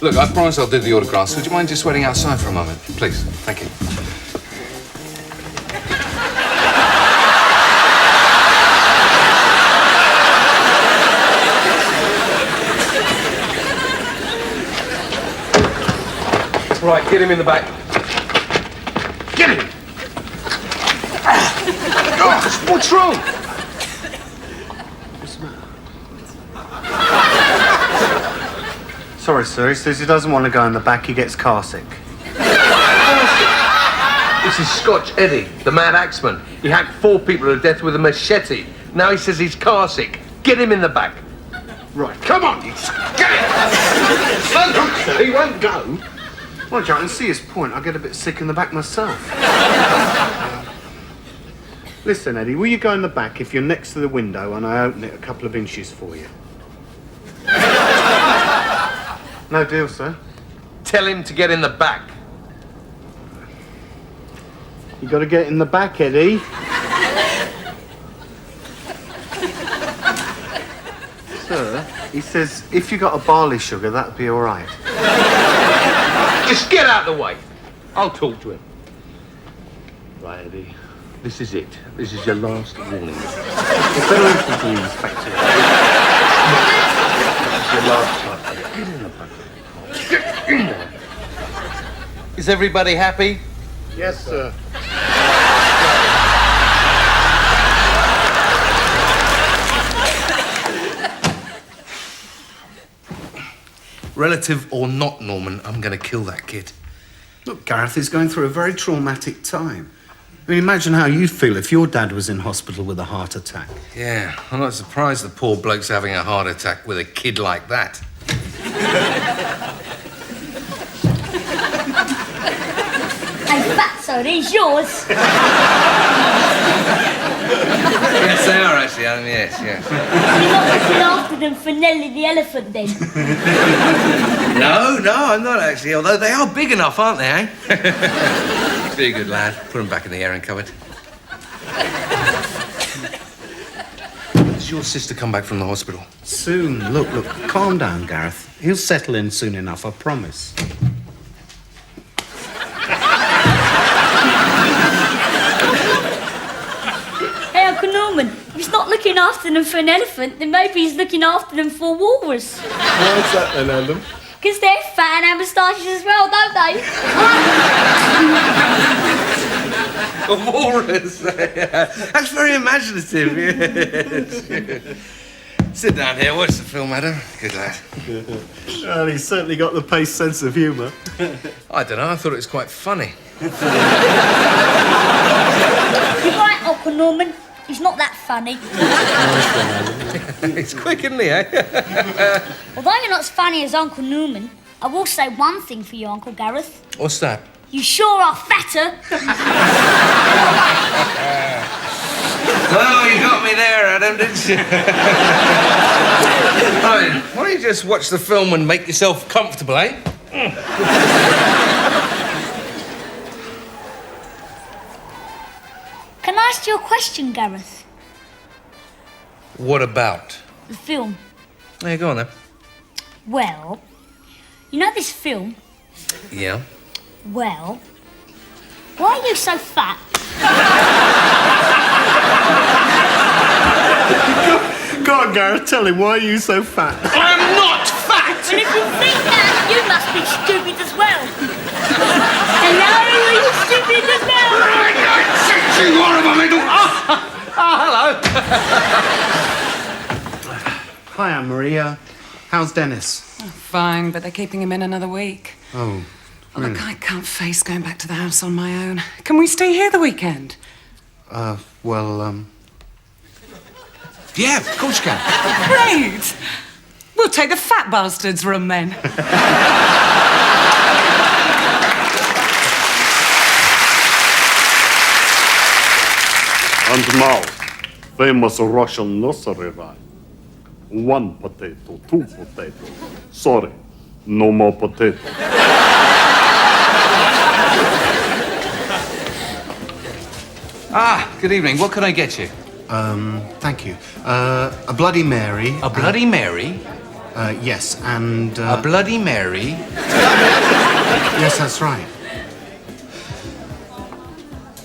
Look, I promise I'll do the autographs. Would you mind just waiting outside for a moment? Please. Thank you. Right, get him in the back. Get him! Oh, what's wrong? What's the matter? Sorry, sir. He says he doesn't want to go in the back. He gets car sick. This is Scotch Eddie, the mad axeman. He hacked 4 people to death with a machete. Now he says he's car sick. Get him in the back. Right. Come on, you get it! He won't go. Well, Jack, I can see his point. I get a bit sick in the back myself. Listen, Eddie, will you go in the back if you're next to the window and I open it a couple of inches for you? No deal, sir. Tell him to get in the back. You got to get in the back, Eddie. Sir, he says if you got a barley sugar, that'd be all right. Just get out of the way. I'll talk to him. Right, Eddie. This is it. This is your last warning. It's better listen to the inspector. This is your last time. Get in the back. Get in there. Is everybody happy? Yes, sir. Relative or not, Norman, I'm going to kill that kid. Look, Gareth is going through a very traumatic time. I mean, imagine how you'd feel if your dad was in hospital with a heart attack. Yeah, I'm not surprised the poor bloke's having a heart attack with a kid like that. Hey, Fatso, these yours? Yes, they are, actually, Adam, yes. You're not looking after them for Nelly the elephant, then? No, I'm not, actually, although they are big enough, aren't they, eh? Be a good lad. Put them back in the airing cupboard. Does your sister come back from the hospital? Soon. Look, calm down, Gareth. He'll settle in soon enough, I promise. Hey, Uncle Norman, if he's not looking after them for an elephant, then maybe he's looking after them for a walrus. Why's that then, Adam? Because they're fat and have moustaches as well, don't they? A walrus. That's very imaginative, yes. Sit down here, watch the film, Adam. Good lad. Well, he's certainly got the pace sense of humour. I don't know, I thought it was quite funny. You're right, Uncle Norman. He's not that funny. He's quick, isn't he, eh? Although you're not as funny as Uncle Norman, I will say one thing for you, Uncle Gareth. What's that? You sure are fatter. Well, you got me there, Adam, didn't you? I mean, why don't you just watch the film and make yourself comfortable, eh? Can I ask you a question, Gareth? What about? The film. Yeah, go on then. Well, you know this film? Yeah. Well, why are you so fat? Go on, Gareth, tell him, why are you so fat? I'm not fat! And if you think that, you must be stupid as well. Hello, are you stupid as well? You are of a little... hello. Hi, Anne-Marie. How's Dennis? Fine, but they're keeping him in another week. Oh, really? Look, I can't face going back to the house on my own. Can we stay here the weekend? Yeah, of course you can. Great! We'll take the fat bastard's room then. And now, famous Russian nursery rhyme. 1 potato, 2 potato. Sorry, no more potato. Good evening. What can I get you? Thank you. A Bloody Mary. A Bloody Mary? Yes, and... A Bloody Mary. Yes, that's right.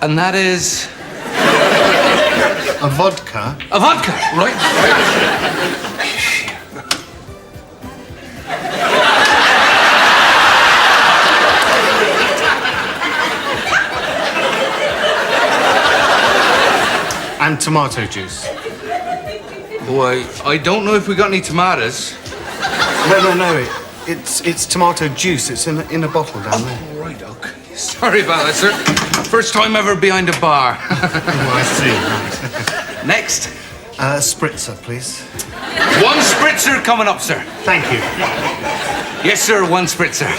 And that is... A vodka. A vodka, right? And tomato juice. Boy, I don't know if we got any tomatoes. No. It's tomato juice. It's in a bottle down there. Right, okay. Sorry about that, sir. First time ever behind a bar. Oh, I see. Right. Next. Spritzer, please. One spritzer coming up, sir. Thank you. Yes, sir, one spritzer.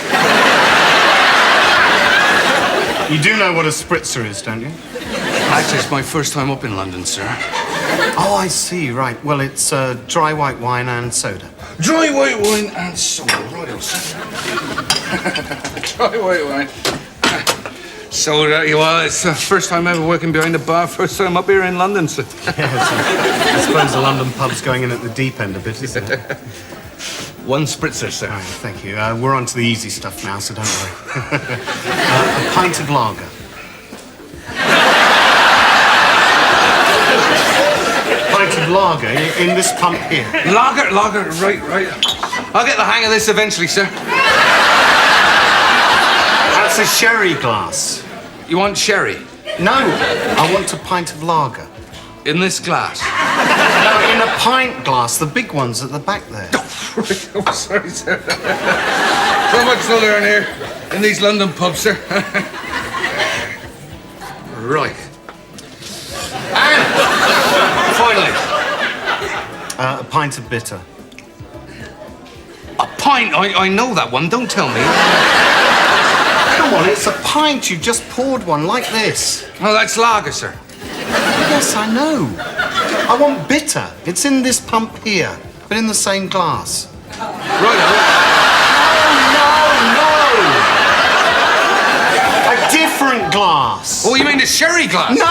You do know what a spritzer is, don't you? Actually, it's my first time up in London, sir. Oh, I see, right. Well, it's dry white wine and soda. Dry white wine and soda. Right, sir. Dry white wine. Soda, well, it's the first time ever working behind a bar. First time up here in London, sir. Yes, I suppose the London pub's going in at the deep end a bit, isn't it? One spritzer, sir. Right, thank you. We're on to the easy stuff now, so don't worry. A pint of lager. Pint of lager in this pump here. Lager, right. I'll get the hang of this eventually, sir. That's a sherry glass. You want sherry? No, I want a pint of lager. In this glass? No, in a pint glass, the big ones at the back there. Right. Oh, sorry, sir. So much to learn here in these London pubs, sir. Right. And finally, a pint of bitter. a pint. I know that one. Don't tell me. Come on, it's a pint. You just poured one like this. Oh, that's lager, sir. Yes, I know. I want bitter. It's in this pump here, but in the same glass. Right. No! A different glass. Oh, you mean the sherry glass? No!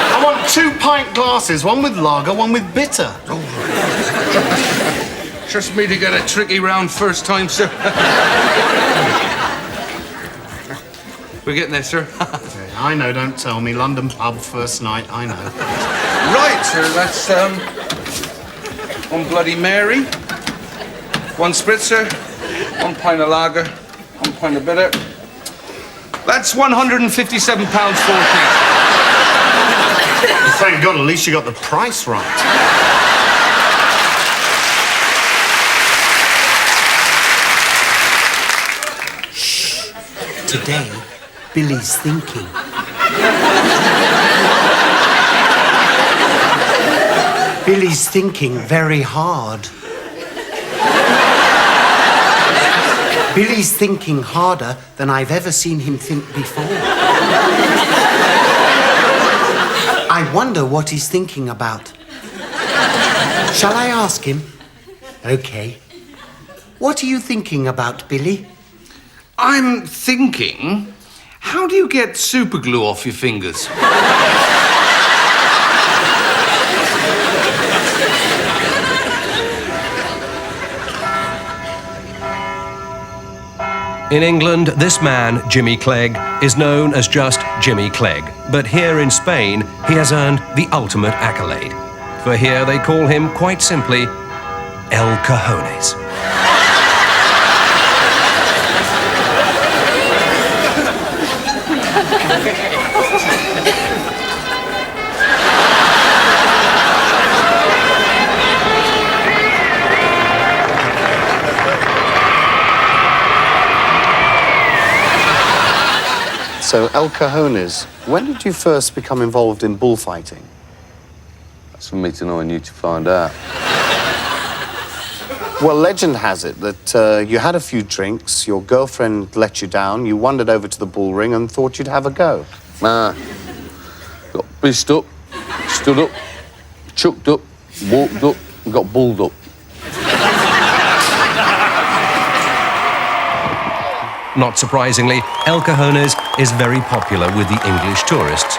I want 2 pint glasses, one with lager, one with bitter. Oh, right. Trust me to get a tricky round first time, sir. We're getting there, sir. I know, don't tell me. London pub, first night, I know. Right, sir, that's, one Bloody Mary, 1 spritzer, 1 pint of lager, 1 pint of bitter. That's £157.40. Thank God, at least you got the price right. Today, Billy's thinking. Billy's thinking very hard. Billy's thinking harder than I've ever seen him think before. I wonder what he's thinking about. Shall I ask him? Okay. What are you thinking about, Billy? I'm thinking, how do you get superglue off your fingers? In England, this man, Jimmy Clegg, is known as just Jimmy Clegg. But here in Spain, he has earned the ultimate accolade. For here they call him, quite simply, El Cajones. So, El Cajones, when did you first become involved in bullfighting? That's for me to know and you to find out. Well, legend has it that you had a few drinks, your girlfriend let you down, you wandered over to the bull ring and thought you'd have a go. Nah. Got pissed up, stood up, chucked up, walked up, and got bulled up. Not surprisingly, El Cajones is very popular with the English tourists.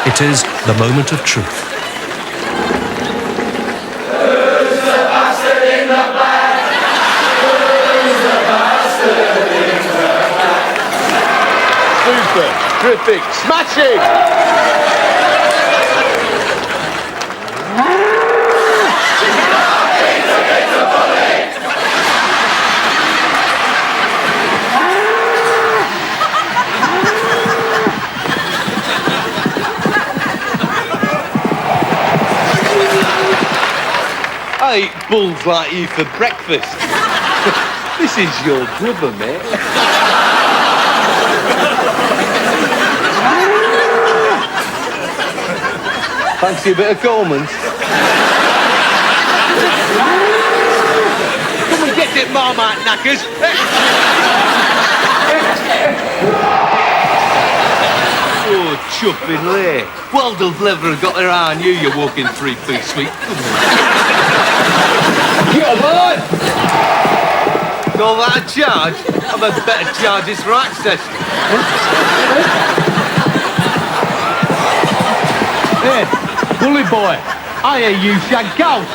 It is the moment of truth. Super, terrific, smashing! I eat bulls like you for breakfast. This is your brother, mate. Fancy a bit of Coleman's? Come and get it, Marmite knackers. Oh, chuffing lay. Well done, Lever have got their eye on you, you walking 3-piece suite. Come on! All that a charge? I've had better charges for access. Hey, bully boy, I hear you shag cows.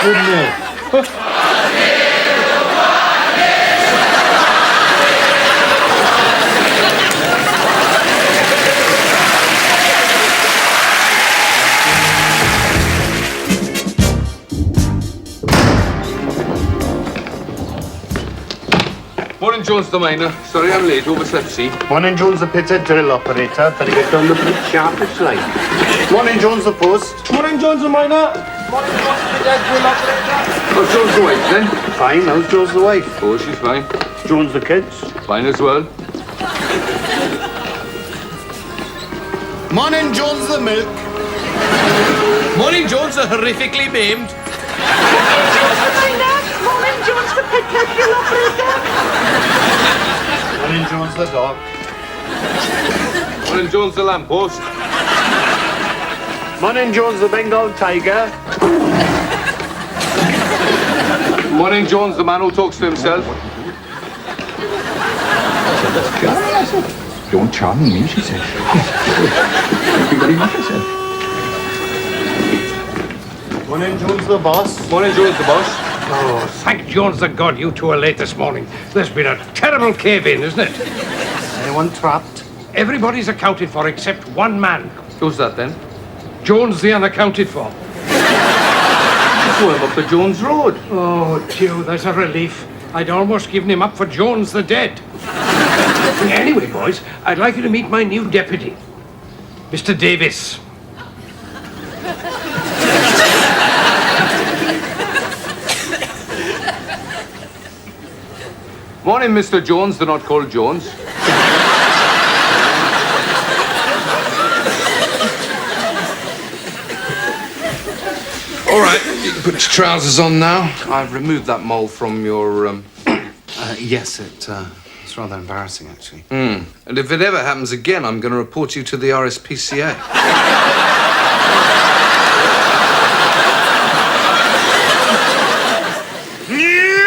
Good news. Morning, Jones the miner. Sorry I'm late, overslept, see. Morning, Jones the pitter, drill operator. Better get down the bridge sharp as light. Morning, Jones the post. Morning, Jones the miner. Morning, Jones the drill operator. How's Jones the wife, then? Fine, how's Jones the wife? Oh, she's fine. Jones the kids? Fine as well. Morning, Jones the milk. Morning, Jones the horrifically maimed. Morning, Jones, the drill operator. Morning, Jones the dog. Morning, Jones the lamppost. Morning, Jones the Bengal tiger. Morning, Jones the man who talks to himself. Don't charm me, she said. Thank you very much, I said. Morning, Jones the boss. Morning, Jones the boss. Oh, thank Jones the God you two are late this morning. There's been a terrible cave-in, isn't it? Anyone trapped? Everybody's accounted for except one man. Who's that, then? Jones the unaccounted for. Throw him up the Jones Road. Oh, Joe, that's a relief. I'd almost given him up for Jones the dead. Anyway, boys, I'd like you to meet my new deputy, Mr. Davis. Morning, Mr. Jones, they're not called Jones. All right, you can put your trousers on now. I've removed that mole from your, Yes, it's rather embarrassing, actually. And if it ever happens again, I'm going to report you to the RSPCA. You!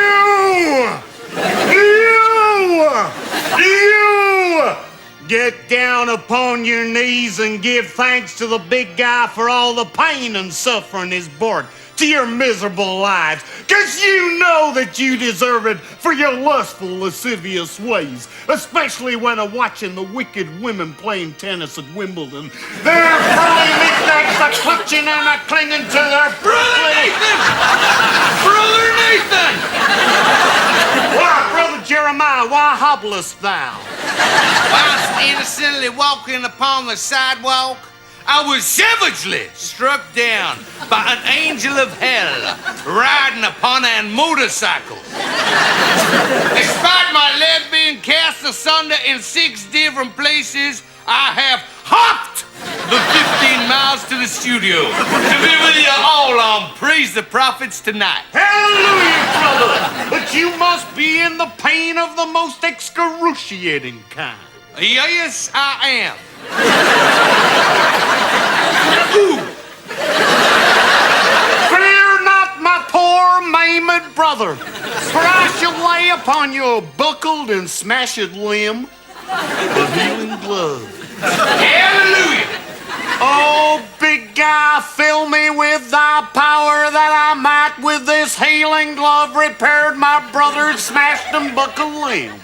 Get down upon your knees and give thanks to the big guy for all the pain and suffering he's brought to your miserable lives. 'Cause you know that you deserve it for your lustful, lascivious ways. Especially when watching the wicked women playing tennis at Wimbledon. Their pearly knickknacks are clutching and are clinging to their... Brother Nathan! Brother Nathan! Why, Brother Jeremiah, why hobblest thou? Whilst innocently walking upon the sidewalk, I was savagely struck down by an angel of hell riding upon a motorcycle. Despite my leg being cast asunder in 6 different places, I have hopped the 15 miles to the studio to be with you all on Praise the Prophets tonight. Hallelujah, brother! But you must be in the pain of the most excruciating kind. Yes, I am. Fear not, my poor maimed brother. For I shall lay upon your buckled and smashed limb the healing glove. Hallelujah! Oh, big guy, fill me with thy power that I might with this healing glove repair my brother's smashed and buckled limb.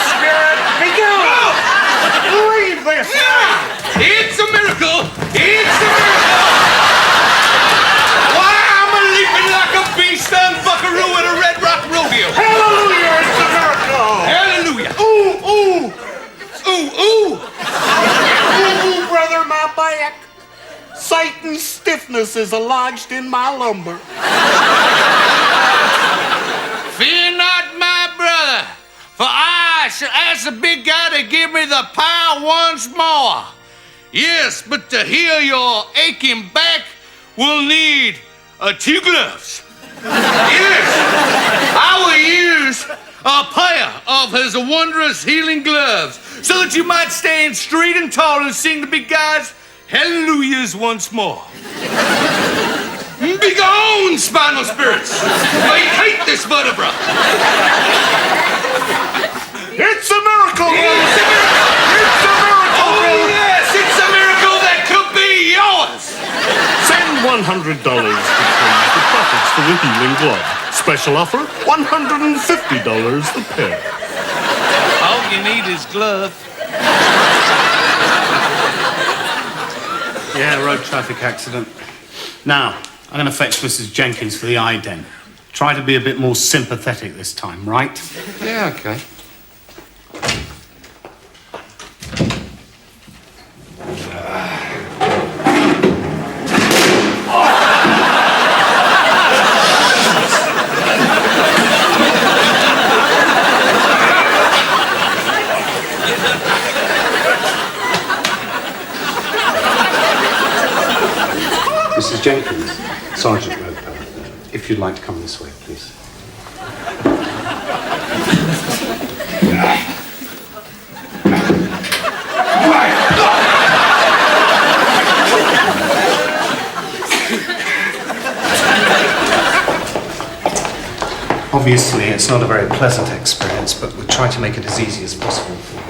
Spirit, be gone! Leave this life! It's a miracle! It's a miracle! Why, I'm a leaping like a beast on buckaroo at a Red Rock rodeo! Hallelujah, it's a miracle! Hallelujah! Ooh, ooh! Ooh, ooh! Ooh, brother, my back! Satan's stiffness is lodged in my lumber. Fear not, my brother, for I shall ask the big guy to give me the power once more. Yes, but to heal your aching back, we'll need 2 gloves. Yes, I will use a pair of his wondrous healing gloves so that you might stand straight and tall and sing the big guy's hallelujahs once more. Be gone, spinal spirits! I hate this vertebra! It's a miracle! It's a miracle! It's a miracle! Oh, yes, it's a miracle that could be yours! Send $100 to claim the profits for the healing glove. Special offer, $150 a pair. All you need is gloves. Yeah, road traffic accident. Now, I'm going to fetch Mrs. Jenkins for the ident. Try to be a bit more sympathetic this time, right? Yeah, okay. Mrs. Jenkins, Sergeant Roper, if you'd like to come this way, please. Obviously, it's not a very pleasant experience, but we'll try to make it as easy as possible for you.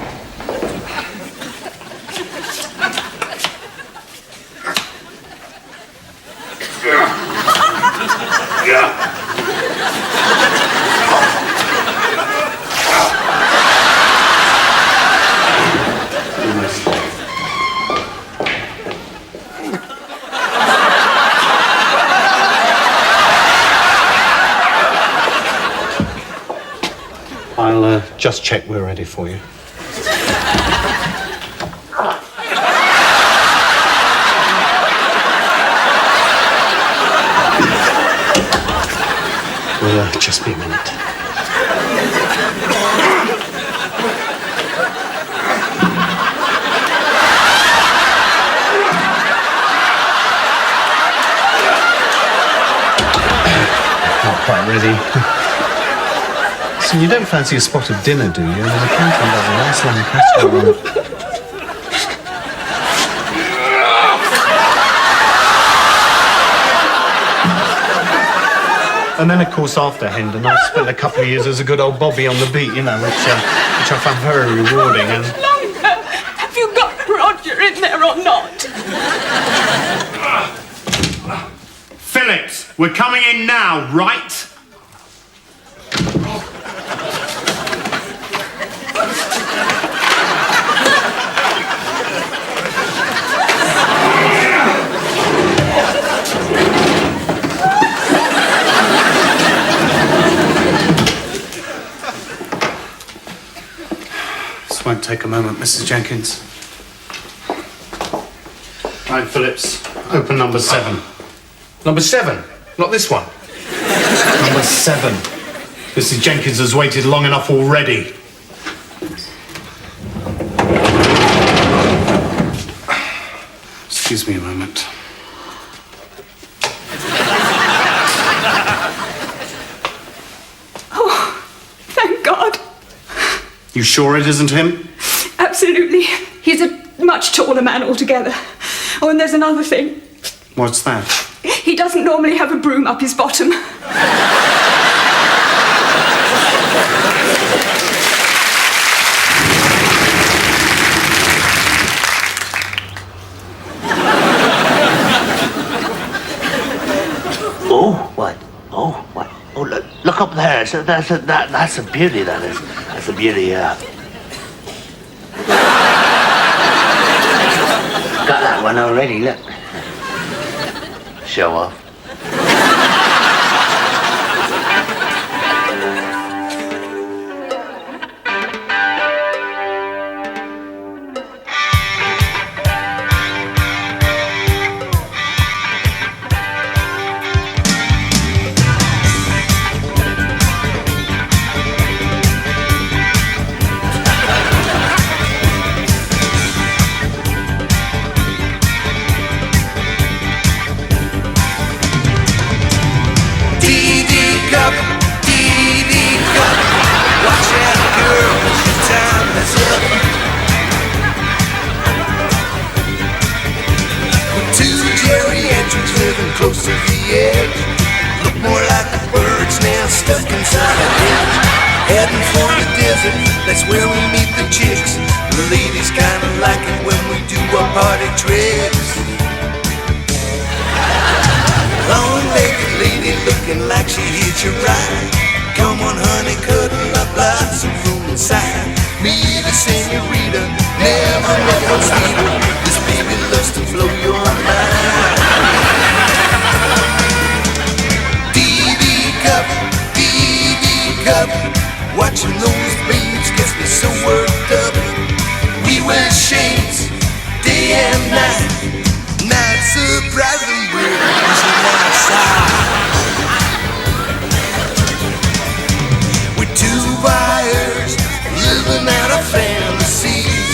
I'll just check we're ready for you. Will just be a minute. Not quite ready. So you don't fancy a spot of dinner, do you? I mean, the canteen does a nice long casserole. And then, of course, after Hendon, I spent a couple of years as a good old Bobby on the beat, you know, which I found very rewarding. And Longer. Have you got Roger in there or not? Phillips, we're coming in now, right? this won't take a moment, Mrs. Jenkins. Right, Phillips, open number 7. Number 7, not this one. Number 7. Mrs. Jenkins has waited long enough already. Excuse me a moment. Oh, thank God. You sure it isn't him? Absolutely. He's a much taller man altogether. Oh, and there's another thing. What's that? He doesn't normally have a broom up his bottom. Oh, what? Oh, what? Oh, look up there. That's a beauty, that is. That's a beauty, yeah. Got that one already, look. Show off. Close to the edge, look more like a bird's nest stuck inside a hedge. Heading for the desert, that's where we meet the chicks. The ladies kinda like it when we do our party tricks. Long-legged lady looking like she hit you right. Come on, honey, cuddle up, lots of room inside. Me, the senorita, never met one sweeter. This baby loves to blow your mind. Watching those babes gets me so worked up. We wear shades day and night. Not surprising we're losing our sight. We're two buyers living out our fantasies.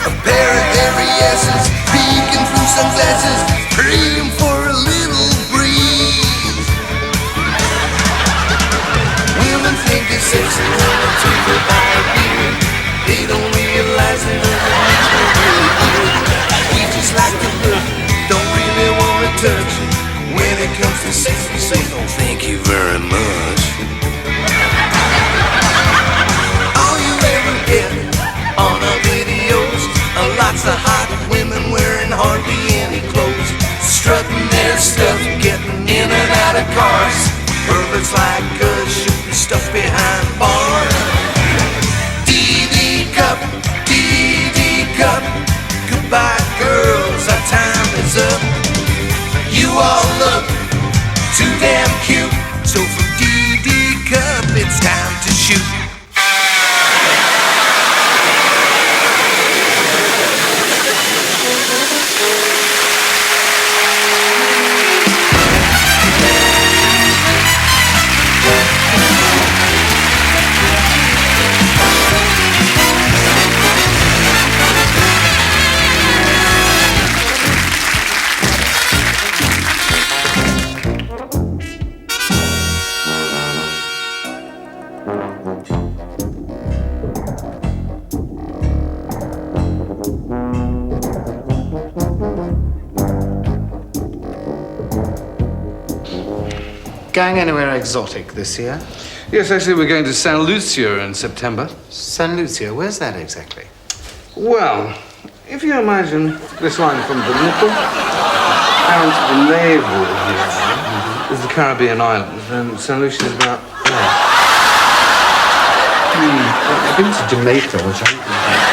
A pair of hairy asses peeking through sunglasses, praying for a little breeze. Think it's sexy when I take her by a beer. They don't realize that underneath we're really good. We just like to look, don't really want to touch. When it comes to sex, we say no thank you very much. All you ever get on our videos are lots of hot women wearing hardly any clothes, strutting their stuff, getting in and out of cars. Perverts like us should be stuffed behind bars. DD cup, goodbye girls, our time is up. You all look too damn cute, so for DD cup it's time to shoot. Going anywhere exotic this year? Yes, actually, we're going to San Lucia in September. San Lucia? Where's that exactly? Well, if you imagine this line from the nipple down to the navel here is the Caribbean islands, and San Lucia is about there. I've been to Jamaica, which I think